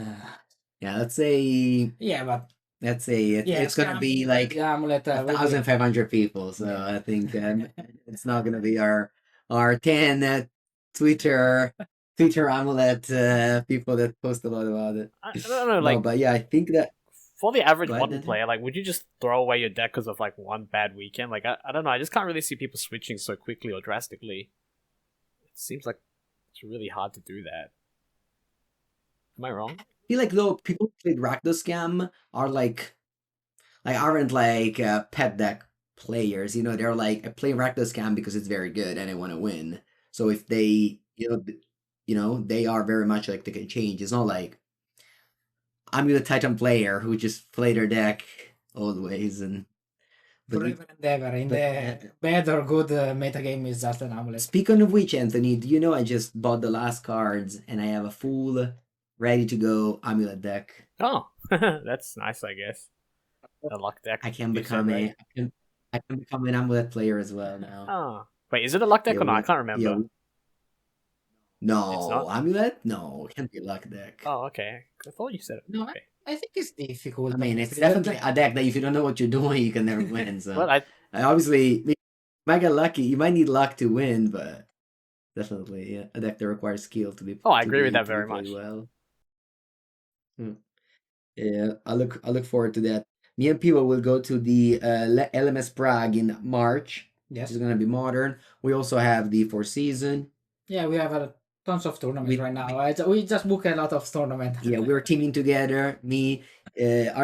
Yeah, let's say. Yeah, but let's say it's gonna be like Amulet, 1,500 people. So I think it's not gonna be our 10 Twitter Amulet people that post a lot about it. I don't know, like, but yeah, I think that for the average modern player, like, would you just throw away your deck because of like one bad weekend? Like, I don't know. I just can't really see people switching so quickly or drastically. It seems like it's really hard to do that. Am I wrong? I feel like though people who played Rakdos Scam are aren't like pet deck players. They're like, I play Rakdos Scam because it's very good and I want to win. So if they, they are very much like they can change. It's not like I'm a Titan player who just play their deck always and. Forever and ever. In the bad or good metagame is just an amulet. Speaking of which, Anthony, do you know I just bought the last cards and I have a full, ready to go amulet deck. Oh, that's nice, I guess. The luck deck. I can become an amulet player as well now. Oh, wait, is it a luck deck or not? I can't remember. Yeah. No, It's not? amulet? No, it can't be a luck deck. Oh, okay. I thought you said it. No, Okay. I think it's difficult. I mean, it's definitely a deck that if you don't know what you're doing, you can never win. So Well, I obviously, you might get lucky. You might need luck to win, but definitely a deck that requires skill to be. I agree with that very much. Well. Yeah, I look forward to that. Me and Pivo will go to the LMS Prague in March. Yes. It's gonna be modern. We also have the Four Season. Yeah, we have tons of tournaments right now. We just book a lot of tournaments. Yeah, we're teaming together. Me,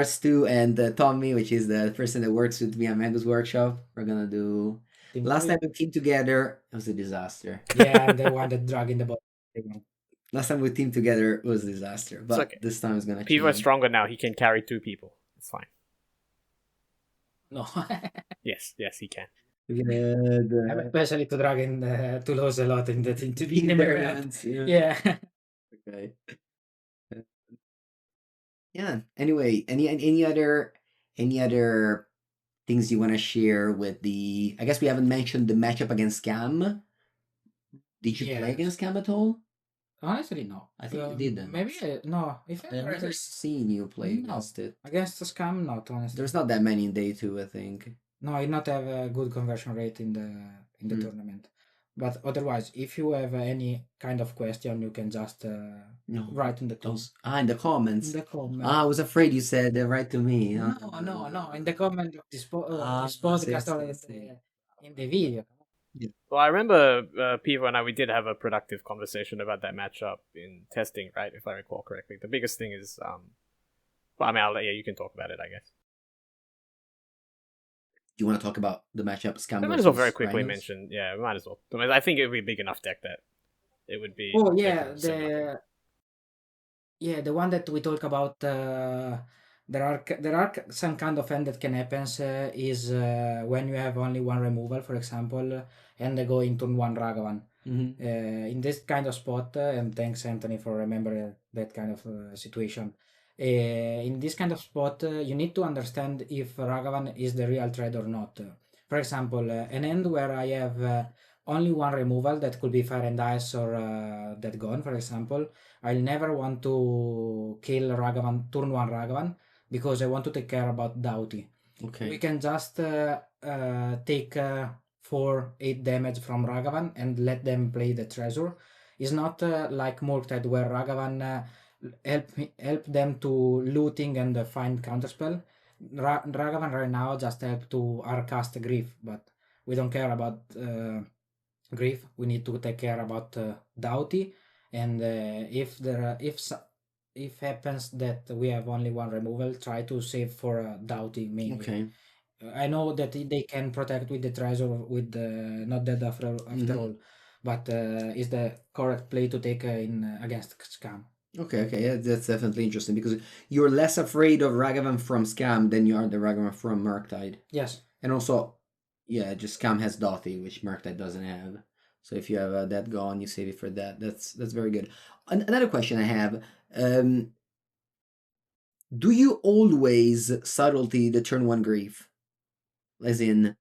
Stu, and Tommy, which is the person that works with me at Mango's workshop. We're gonna do. Last time we teamed together, it was a disaster. Yeah, they wanted drag in the bottom. Last time we teamed together it was a disaster, but okay. This time it's gonna. Pivo is stronger now. He can carry 2 people. It's fine. No. yes, he can. Especially to drag in to lose a lot in the variants. Yeah. Okay. Yeah. Anyway, any other things you want to share with the? I guess we haven't mentioned the matchup against Scam. Did you play against Scam at all? Honestly, no. I think you didn't. Maybe no. If I've never seen you play against it. Against the Scam, not honestly. There's not that many in day 2, I think. No, it not have a good conversion rate in the tournament. But otherwise, if you have any kind of question, you can just write in the comments. In the comments. In the comments. I was afraid you said write to me. No. In the comment of this podcast or in the video. Yeah. Well, I remember Pivo and we did have a productive conversation about that matchup in testing, right? If I recall correctly. The biggest thing is, you can talk about it, I guess. Do you want to talk about the matchup? Scam. We might as well very quickly mention. Yeah, we might as well. I think it would be a big enough deck that it would be. Oh yeah, the one that we talk about. There are some kind of end that can happen is when you have only one removal, for example, and they go in turn 1 Ragavan. Mm-hmm. In this kind of spot, and thanks Anthony for remembering that kind of situation. In this kind of spot, you need to understand if Ragavan is the real threat or not. For example, an end where I have only one removal, that could be Fire and Ice or Dead Gone, for example, I'll never want to kill Ragavan, turn 1 Ragavan, because I want to take care about Doughty. Okay. We can just take 4-8 damage from Ragavan and let them play the treasure. It's not like Murktide where Ragavan help them to looting and find counterspell. Ragavan right now just help to cast Grief, but we don't care about Grief. We need to take care about Doughty, and if happens that we have only one removal, try to save for Doughty mainly. Okay. I know that they can protect with the treasure with not dead after all, but is the correct play to take in against Scam. Okay, yeah, that's definitely interesting because you're less afraid of Ragavan from Scam than you are the Ragavan from Murktide. Yes. And also, yeah, just Scam has Doughty, which Murktide doesn't have. So if you have that gone, you save it for that. That's very good. Another question I have: do you always subtlety the turn 1 Grief? As in,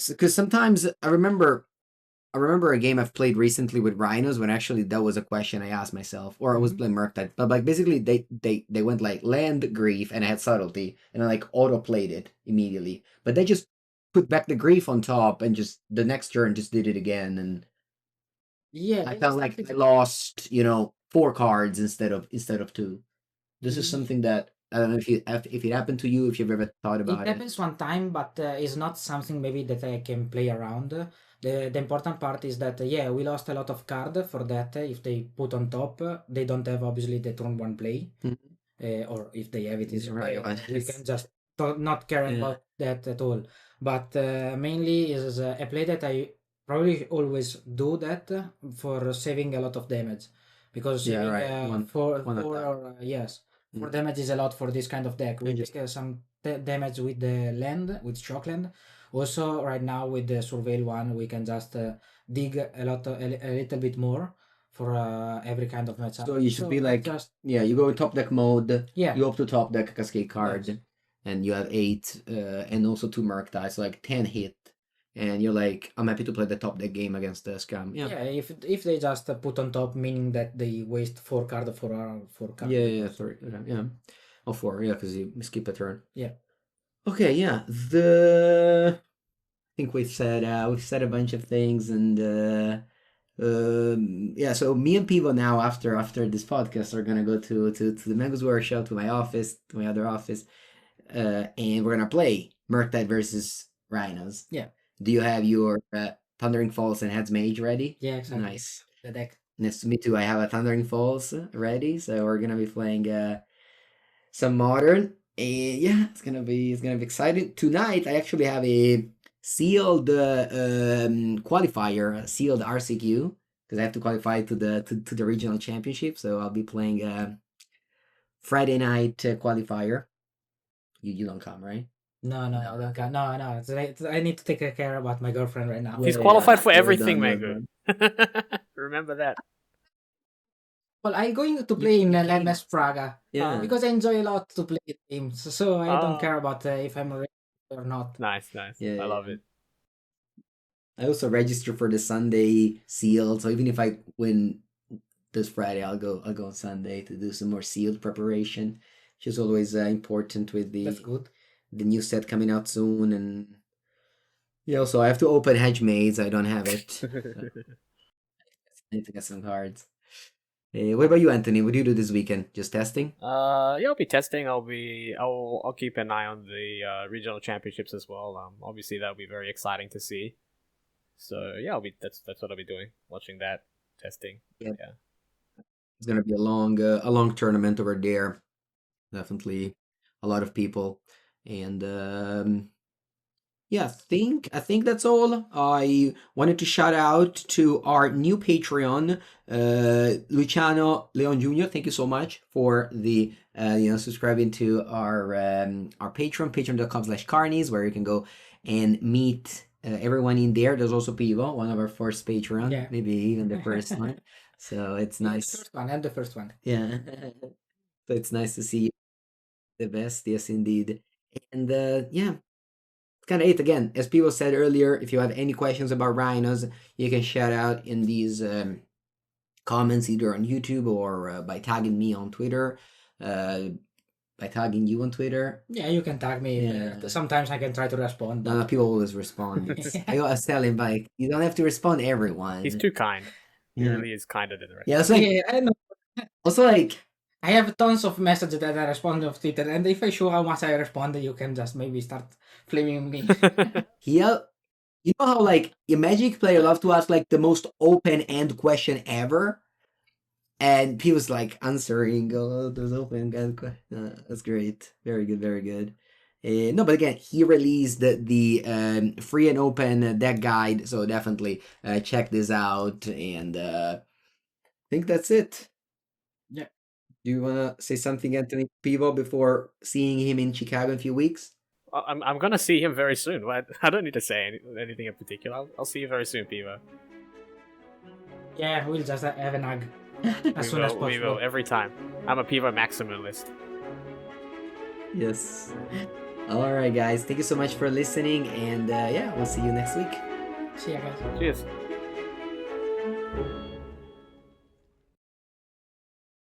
because sometimes I remember a game I've played recently with Rhinos when actually that was a question I asked myself, or I was playing Murktide, but like basically they went like land Grief and I had subtlety and I like auto played it immediately, but they just put back the Grief on top and just the next turn just did it again, and yeah, I felt like I lost 4 cards instead of 2. This is something that I don't know if it happened to you, if you've ever thought about it. It happens one time, but it's not something maybe that I can play around. The important part is that we lost a lot of card for that. If they put on top, they don't have obviously the turn 1 play, or if they have it is right. we can just not care about that at all. but mainly is a play that I probably always do that for saving a lot of damage, because Yeah, saving right. One four attack. or yes, 4 Mm. damage is a lot for this kind of deck. We just- take some damage with the land, with shock land. Also, right now with the surveil one, we can just dig a little bit more for every kind of matchup. So you should be I like, just you go in top deck mode. Yeah. You up to top deck a Cascade card, Yes. and you have 8, and also 2 Murktide, so like 10 hit. And you're like, I'm happy to play the top deck game against the scam. Yeah. Yeah, if they just put on top, meaning that they waste 4 card for our 4 card. Yeah, 3. Yeah. Oh, 4, yeah, because you skip a turn. Yeah. Okay, yeah. I think we've said a bunch of things, and yeah. So me and Pivo now, after this podcast, are gonna go to the Mango's workshop, to my office, to my other office, and we're gonna play Murktide versus Rhinos. Yeah. Do you have your Thundering Falls and Heads Mage ready? Yeah, exactly. Nice. The deck. Yes, me too. I have a Thundering Falls ready, so we're gonna be playing some modern. And yeah, it's gonna be exciting. Tonight I actually have a sealed qualifier, sealed RCQ, because I have to qualify to the regional championship. So I'll be playing Friday night qualifier. You don't come, right? No, I don't care. No. I need to take care about my girlfriend right now. He's Yeah, qualified for we're everything, done, Mango. Remember that. Well, I'm going to play in MS Praga Yeah. because I enjoy a lot to play games, so I don't Ah. care about if I'm ready or not. Nice. Yeah, I love it. I also register for the Sunday sealed, so even if I win this Friday, I'll go on Sunday to do some more sealed preparation, which is always important with That's good. the new set coming out soon. And yeah, also I have to open Hedge Maze. I don't have it. So I need to get some cards. What about you, Anthony? What do you do this weekend? Just testing? Yeah, I'll be testing. I'll keep an eye on the regional championships as well. Obviously that'll be very exciting to see. So yeah, that's what I'll be doing. Watching that, testing. Yep. Yeah. It's gonna be a long tournament over there. Definitely a lot of people. And yeah, I think that's all. I wanted to shout out to our new Patreon, Luciano Leon Jr. Thank you so much for the subscribing to our Patreon, patreon.com/carnies, where you can go and meet everyone in there. There's also Pivo, one of our first Patreon, Yeah. maybe even the first one. So it's nice. The first one and the first one. Yeah. So it's nice to see you. The best, yes indeed. And yeah, it's kind of it. Again, as people said earlier, if you have any questions about Rhinos, you can shout out in these comments either on YouTube or by tagging me on Twitter. By tagging you on Twitter. Yeah, you can tag me. Yeah. Sometimes I can try to respond. No, people always respond. I always tell him, like, you don't have to respond to everyone. He's too kind. He Yeah. really is kinder than the rest. Yeah, it's like, Yeah, I know. also like, I have tons of messages that I respond on Twitter, and if I show how much I respond, you can just maybe start flaming me. you know how like a Magic player love to ask like the most open-end question ever, and people's like answering those open-end questions. That's great. Very good, very good. No, but again, he released the free and open deck guide, so definitely check this out. And I think that's it. Yeah. Do you wanna say something, Anthony Pivo, before seeing him in Chicago in a few weeks? I'm gonna see him very soon. I don't need to say anything in particular. I'll see you very soon, Pivo. Yeah, we'll just have an hug as soon as possible. We will every time. I'm a Pivo maximalist. Yes. All right, guys. Thank you so much for listening, and yeah, we'll see you next week. See ya, guys. Cheers.